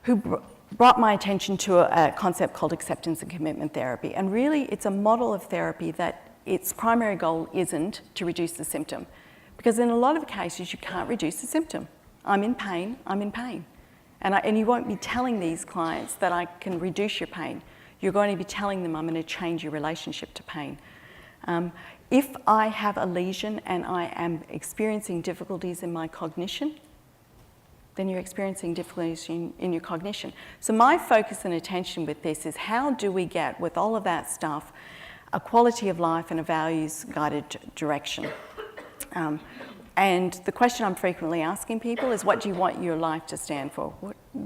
who brought my attention to a concept called acceptance and commitment therapy. And really, it's a model of therapy that its primary goal isn't to reduce the symptom. Because in a lot of cases, you can't reduce the symptom. I'm in pain, I'm in pain. And you won't be telling these clients that I can reduce your pain. You're going to be telling them I'm going to change your relationship to pain. If I have a lesion and I am experiencing difficulties in my cognition, then you're experiencing difficulties in your cognition. So my focus and attention with this is how do we get, with all of that stuff, a quality of life and a values-guided direction. And the question I'm frequently asking people is, what do you want your life to stand for?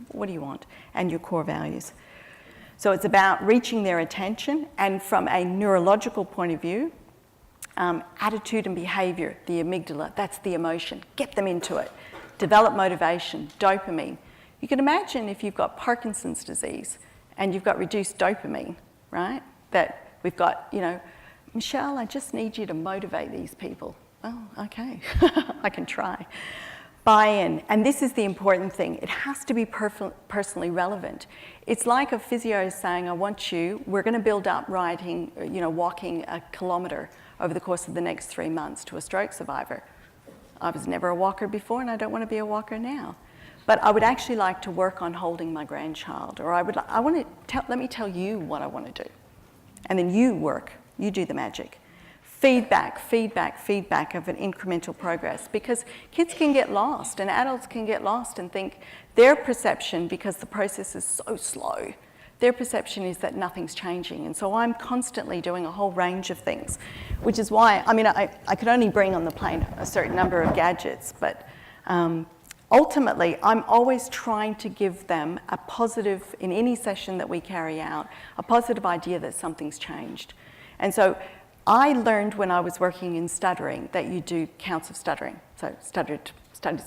What do you want? And your core values. So it's about reaching their attention, and from a neurological point of view, attitude and behavior, the amygdala, that's the emotion. Get them into it. Develop motivation, dopamine. You can imagine if you've got Parkinson's disease and you've got reduced dopamine, right? That we've got, Michelle, I just need you to motivate these people. Oh, okay, I can try. Buy-in, and this is the important thing. It has to be personally relevant. It's like a physio saying, we're going to build up walking a kilometre over the course of the next 3 months to a stroke survivor. I was never a walker before, and I don't want to be a walker now. But I would actually like to work on holding my grandchild, or let me tell you what I want to do. And then you do the magic. Feedback of an incremental progress, because kids can get lost and adults can get lost and think their perception, because the process is so slow, their perception is that nothing's changing. And so I'm constantly doing a whole range of things, which is why, I could only bring on the plane a certain number of gadgets, but ultimately I'm always trying to give them a positive, in any session that we carry out, a positive idea that something's changed. And so I learned when I was working in stuttering that you do counts of stuttering, so stuttered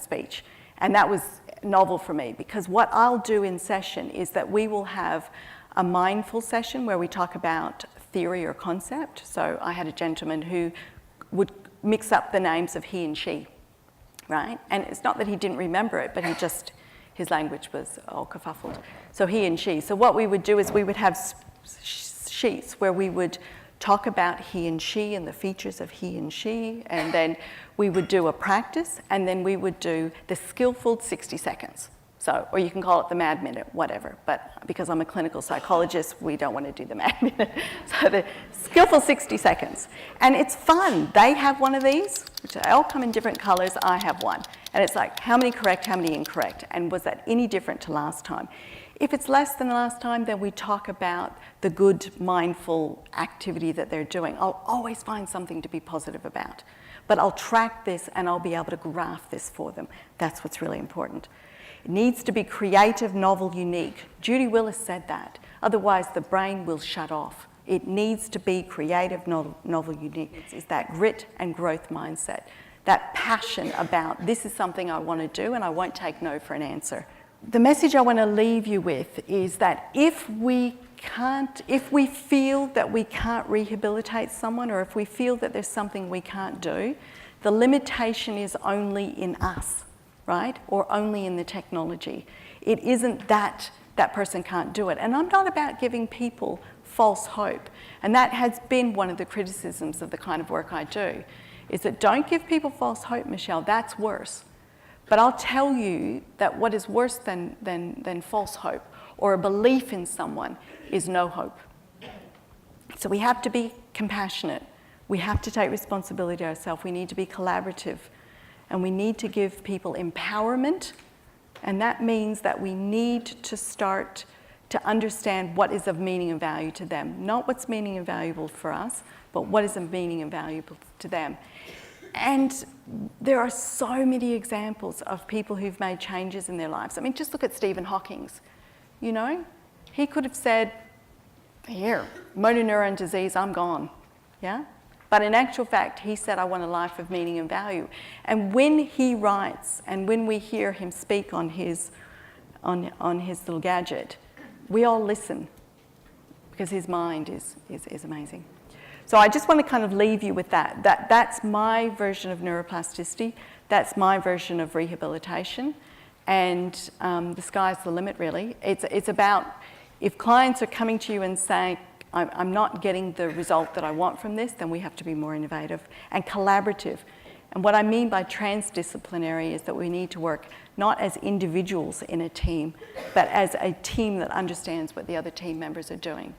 speech. And that was novel for me, because what I'll do in session is that we will have a mindful session where we talk about theory or concept. So I had a gentleman who would mix up the names of he and she, right? And it's not that he didn't remember it, but his language was all kerfuffled. So he and she. So what we would do is we would have sheets where we would talk about he and she and the features of he and she, and then we would do a practice, and then we would do the skillful 60 seconds. So, or you can call it the mad minute, whatever, but because I'm a clinical psychologist, we don't want to do the mad minute. So the skillful 60 seconds. And it's fun. They have one of these, which they all come in different colors. I have one. And it's like, how many correct, how many incorrect? And was that any different to last time? If it's less than last time, then we talk about the good, mindful activity that they're doing. I'll always find something to be positive about. But I'll track this and I'll be able to graph this for them. That's what's really important. It needs to be creative, novel, unique. Judy Willis said that. Otherwise, the brain will shut off. It needs to be creative, novel, unique. It's that grit and growth mindset, that passion about this is something I want to do and I won't take no for an answer. The message I want to leave you with is that if we feel that we can't rehabilitate someone, or if we feel that there's something we can't do, the limitation is only in us, right? Or only in the technology. It isn't that person can't do it. And I'm not about giving people false hope. And that has been one of the criticisms of the kind of work I do, is that don't give people false hope, Michelle, that's worse. But I'll tell you that what is worse than false hope or a belief in someone is no hope. So we have to be compassionate. We have to take responsibility ourselves. We need to be collaborative. And we need to give people empowerment. And that means that we need to start to understand what is of meaning and value to them. Not what's meaning and valuable for us, but what is of meaning and valuable to them. And there are so many examples of people who've made changes in their lives. I mean, just look at Stephen Hawking. He could have said, here, motor neuron disease, I'm gone, yeah? But in actual fact, he said, I want a life of meaning and value. And when he writes, and when we hear him speak on his little gadget, we all listen, because his mind is amazing. So I just want to kind of leave you with that. That's my version of neuroplasticity. That's my version of rehabilitation. And the sky's the limit, really. It's about, if clients are coming to you and saying, I'm not getting the result that I want from this, then we have to be more innovative and collaborative. And what I mean by transdisciplinary is that we need to work not as individuals in a team, but as a team that understands what the other team members are doing.